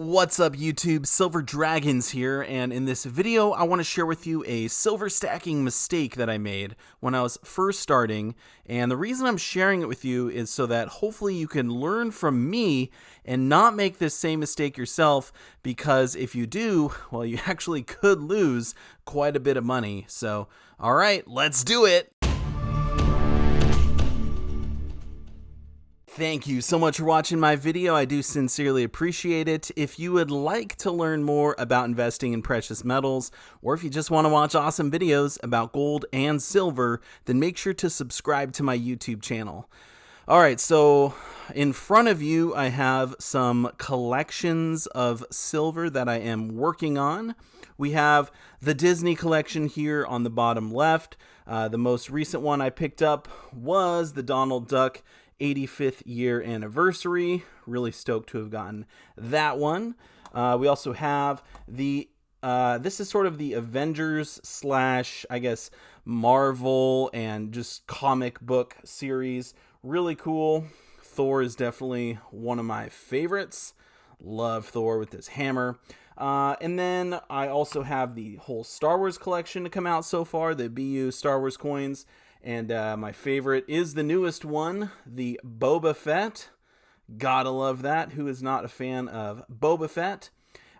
What's up YouTube, Silver Dragons here, and in this video I want to share with you a silver stacking mistake that I made when I was first starting. And the reason I'm sharing it with you is so that hopefully you can learn from me and not make this same mistake yourself, because if you do, well, you actually could lose quite a bit of money. So alright, let's do it! Thank you so much for watching my video. I do sincerely appreciate it. If you would like to learn more about investing in precious metals, or if you just want to watch awesome videos about gold and silver, then make sure to subscribe to my YouTube channel. Alright, so in front of you I have some collections of silver that I am working on. We have the Disney collection here on the bottom left. The most recent one I picked up was the Donald Duck 85th year anniversary. Really stoked to have gotten that one. We also have the this is sort of the Avengers slash, I guess, Marvel and just comic book series. Really cool. Thor is definitely one of my favorites. Love Thor with his hammer. And then I also have the whole Star Wars collection to come out so far, the BU Star Wars coins. And my favorite is the newest one, the Boba Fett. Gotta love that. Who is not a fan of Boba Fett?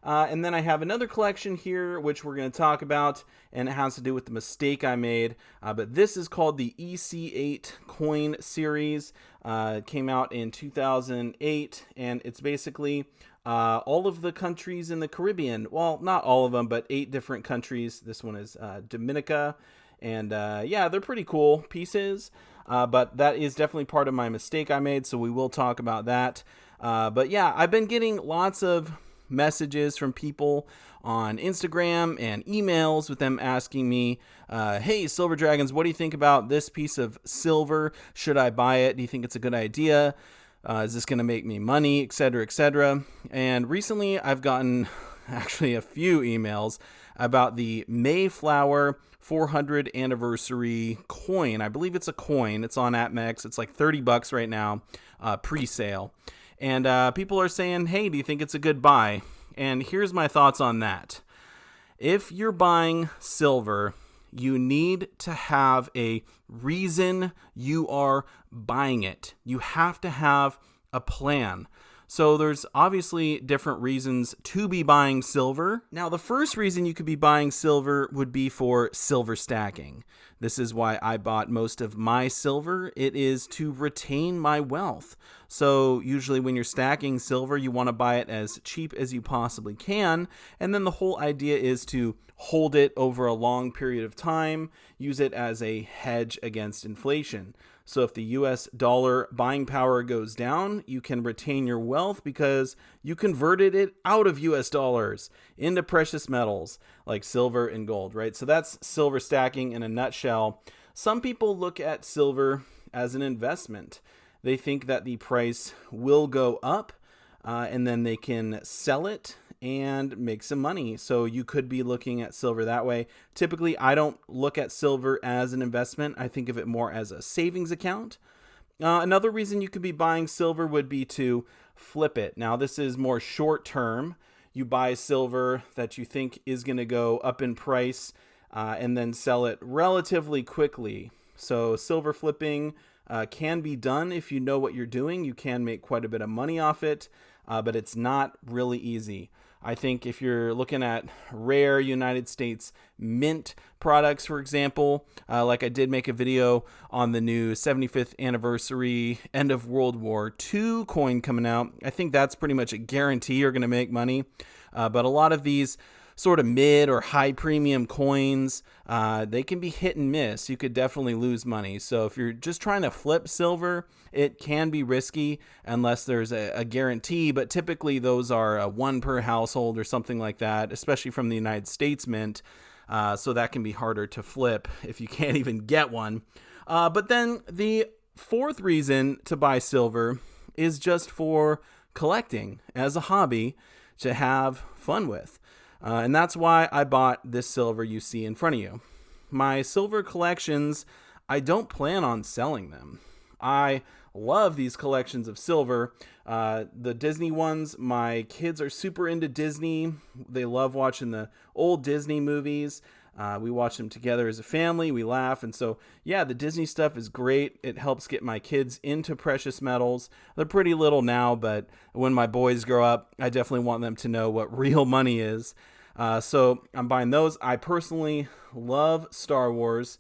And then I have another collection here, which we're going to talk about, and it has to do with the mistake I made. But this is called the EC8 coin series. It came out in 2008, and it's basically all of the countries in the Caribbean. Well, not all of them, but 8 different countries. This one is Dominica. And yeah, they're pretty cool pieces, but that is definitely part of my mistake I made, so we will talk about that. But yeah, I've been getting lots of messages from people on Instagram and emails with them asking me, hey, Silver Dragons, what do you think about this piece of silver? Should I buy it? Do you think it's a good idea? Is this going to make me money, etc., etc.? And recently I've gotten actually a few emails about the Mayflower 400 anniversary coin. I believe it's a coin. It's on APMEX. It's like $30 right now, pre-sale. And people are saying, hey, do you think it's a good buy? And here's my thoughts on that. If you're buying silver, you need to have a reason you are buying it. You have to have a plan. So there's obviously different reasons to be buying silver. Now, the first reason you could be buying silver would be for silver stacking. This is why I bought most of my silver. It is to retain my wealth. So usually when you're stacking silver, you want to buy it as cheap as you possibly can. And then the whole idea is to hold it over a long period of time, use it as a hedge against inflation. So if the US dollar buying power goes down, you can retain your wealth because you converted it out of US dollars into precious metals like silver and gold, right? So that's silver stacking in a nutshell. Some people look at silver as an investment. They think that the price will go up and then they can sell it and make some money. So you could be looking at silver that way. Typically, I don't look at silver as an investment. I think of it more as a savings account. Another reason you could be buying silver would be to flip it. Now, this is more short term. You buy silver that you think is going to go up in price and then sell it relatively quickly. So silver flipping can be done if you know what you're doing. You can make quite a bit of money off it, but it's not really easy. I think if you're looking at rare United States mint products, for example, like I did make a video on the new 75th anniversary end of World War II coin coming out. I think that's pretty much a guarantee you're going to make money. But a lot of these sort of mid or high premium coins, they can be hit and miss. You could definitely lose money. So if you're just trying to flip silver, it can be risky unless there's a guarantee, but typically those are one per household or something like that, especially from the United States Mint. So that can be harder to flip if you can't even get one. But then the fourth reason to buy silver is just for collecting as a hobby to have fun with. And that's why I bought this silver you see in front of you. My silver collections, I don't plan on selling them. I love these collections of silver. The Disney ones, my kids are super into Disney. They love watching the old Disney movies. We watch them together as a family. We laugh. And so, yeah, the Disney stuff is great. It helps get my kids into precious metals. They're pretty little now, but when my boys grow up, I definitely want them to know what real money is. So I'm buying those. I personally love Star Wars.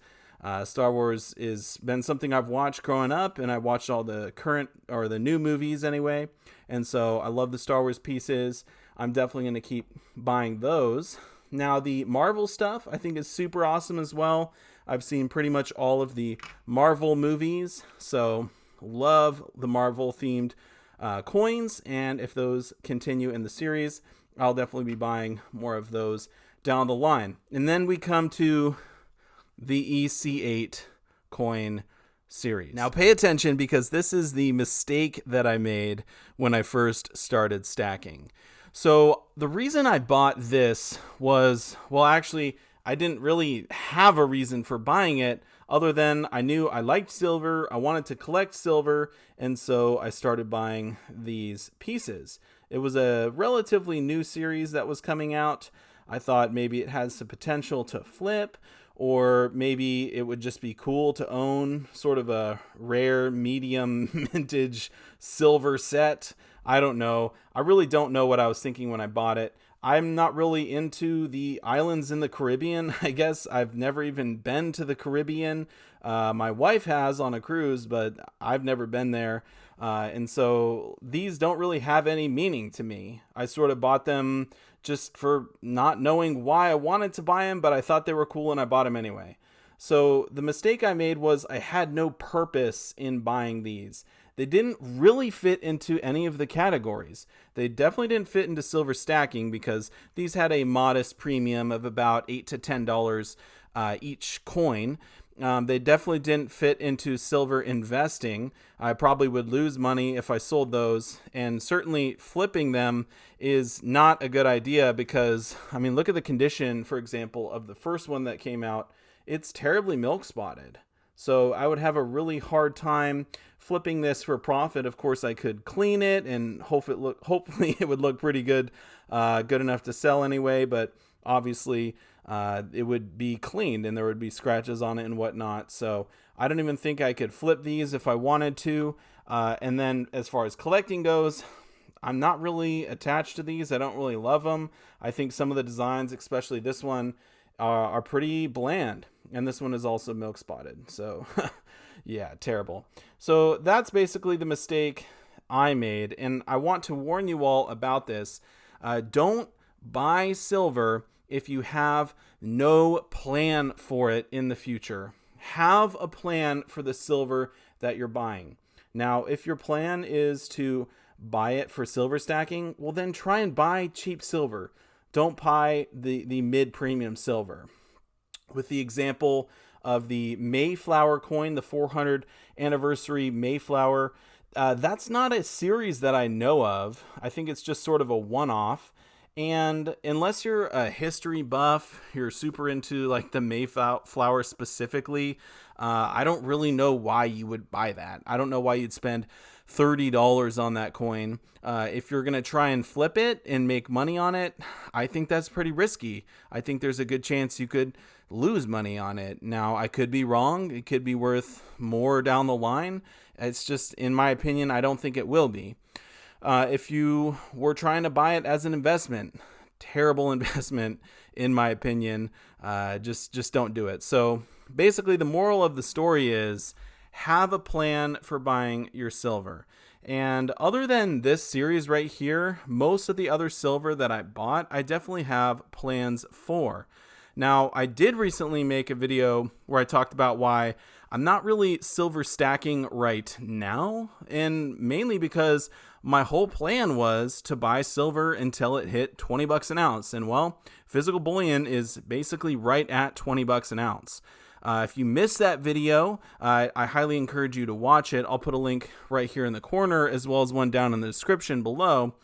Star Wars has been something I've watched growing up, and I watched all the current or the new movies anyway. And so I love the Star Wars pieces. I'm definitely going to keep buying those. Now, the Marvel stuff I think is super awesome as well. I've seen pretty much all of the Marvel movies, so love the Marvel themed coins. And if those continue in the series, I'll definitely be buying more of those down the line. And then we come to the EC8 coin series. Now pay attention, because this is the mistake that I made when I first started stacking. So the reason I bought this was, well, actually, I didn't really have a reason for buying it other than I knew I liked silver, I wanted to collect silver, and so I started buying these pieces. It was a relatively new series that was coming out. I thought maybe it has the potential to flip, or maybe it would just be cool to own sort of a rare medium vintage silver set. I don't know. I really don't know what I was thinking when I bought it. I'm not really into the islands in the Caribbean. I guess I've never even been to the Caribbean. My wife has on a cruise, but I've never been there. And so these don't really have any meaning to me. I sort of bought them just for not knowing why I wanted to buy them, but I thought they were cool and I bought them anyway. So the mistake I made was I had no purpose in buying these. They didn't really fit into any of the categories. They definitely didn't fit into silver stacking because these had a modest premium of about $8 to $10 each coin. They definitely didn't fit into silver investing. I probably would lose money if I sold those, and certainly flipping them is not a good idea because, I mean, look at the condition, for example, of the first one that came out. It's terribly milk spotted. So I would have a really hard time flipping this for profit. Of course, I could clean it and hopefully it would look pretty good, good enough to sell anyway. But obviously, it would be cleaned and there would be scratches on it and whatnot. So I don't even think I could flip these if I wanted to. And then as far as collecting goes, I'm not really attached to these. I don't really love them. I think some of the designs, especially this one, are pretty bland. And this one is also milk spotted. So yeah, terrible. So that's basically the mistake I made. And I want to warn you all about this. Don't buy silver if you have no plan for it in the future. Have a plan for the silver that you're buying. Now, if your plan is to buy it for silver stacking, well, then try and buy cheap silver. Don't buy the mid-premium silver. With the example of the Mayflower coin, the 400th anniversary Mayflower, that's not a series that I know of. I think it's just sort of a one-off. And unless you're a history buff, you're super into like the Mayflower specifically, I don't really know why you would buy that. I don't know why you'd spend $30 on that coin. If you're going to try and flip it and make money on it, I think that's pretty risky. I think there's a good chance you could lose money on it. Now, I could be wrong. It could be worth more down the line. It's just, in my opinion, I don't think it will be. If you were trying to buy it as an investment, terrible investment, in my opinion. Just don't do it. So basically, the moral of the story is have a plan for buying your silver. And other than this series right here, most of the other silver that I bought, I definitely have plans for. Now, I did recently make a video where I talked about why I'm not really silver stacking right now, and mainly because my whole plan was to buy silver until it hit 20 bucks an ounce. And well, physical bullion is basically right at 20 bucks an ounce. If you missed that video, I highly encourage you to watch it. I'll put a link right here in the corner as well as one down in the description below.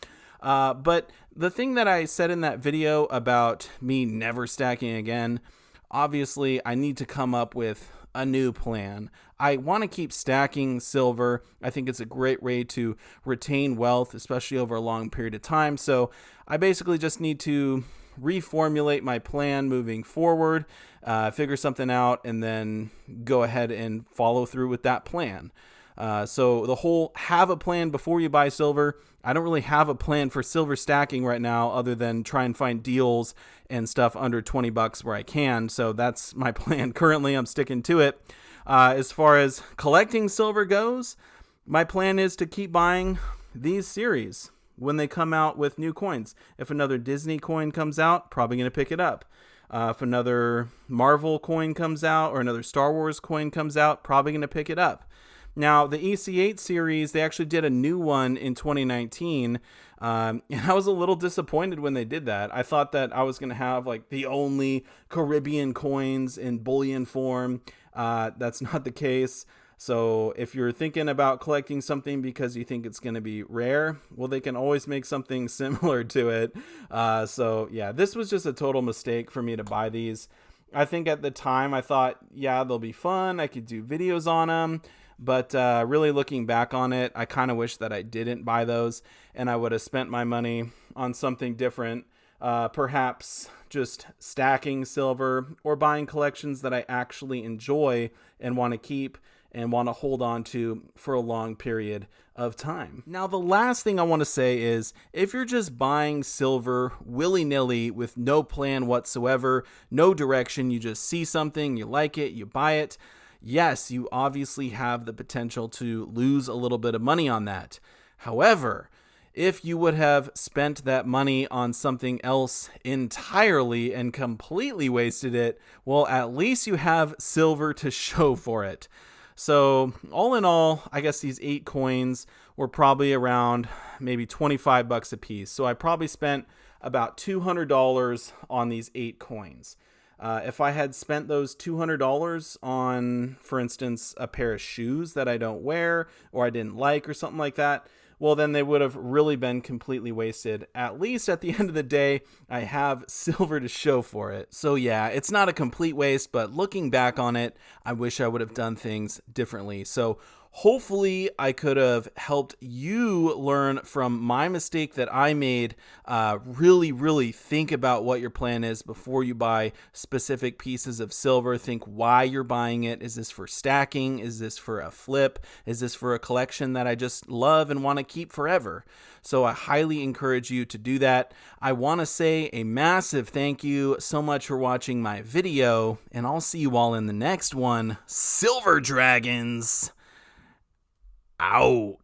But the thing that I said in that video about me never stacking again, obviously I need to come up with a new plan. I want to keep stacking silver. I think it's a great way to retain wealth, especially over a long period of time. So I basically just need to reformulate my plan moving forward, figure something out, and then go ahead and follow through with that plan. So the whole have a plan before you buy silver. I don't really have a plan for silver stacking right now other than try and find deals and stuff under $20 where I can. So that's my plan currently. I'm sticking to it. As far as collecting silver goes, my plan is to keep buying these series when they come out with new coins. If another Disney coin comes out, probably going to pick it up. If another Marvel coin comes out or another Star Wars coin comes out, probably going to pick it up. Now, the EC8 series, they actually did a new one in 2019, and I was a little disappointed when they did that. I thought that I was going to have like the only Caribbean coins in bullion form. That's not the case. So if you're thinking about collecting something because you think it's going to be rare, well, they can always make something similar to it. So yeah, this was just a total mistake for me to buy these. I think at the time I thought, yeah, they'll be fun. I could do videos on them. But really looking back on it, I kind of wish that I didn't buy those and I would have spent my money on something different. Perhaps just stacking silver or buying collections that I actually enjoy and want to keep and want to hold on to for a long period of time. Now, the last thing I want to say is if you're just buying silver willy-nilly with no plan whatsoever, no direction, you just see something, you like it, you buy it, yes, you obviously have the potential to lose a little bit of money on that. However, if you would have spent that money on something else entirely and completely wasted it, well, at least you have silver to show for it. So all in all, I guess these 8 coins were probably around maybe $25 a piece. So I probably spent about $200 on these 8 coins. If I had spent those $200 on, for instance, a pair of shoes that I don't wear or I didn't like or something like that, well, then they would have really been completely wasted. At least at the end of the day, I have silver to show for it. So yeah, it's not a complete waste, but looking back on it, I wish I would have done things differently. So hopefully I could have helped you learn from my mistake that I made. Really think about what your plan is before you buy specific pieces of silver. Think why you're buying it. Is this for stacking? Is this for a flip? Is this for a collection that I just love and want to keep forever? So I highly encourage you to do that. I want to say a massive thank you so much for watching my video, and I'll see you all in the next one. Silver Dragons out.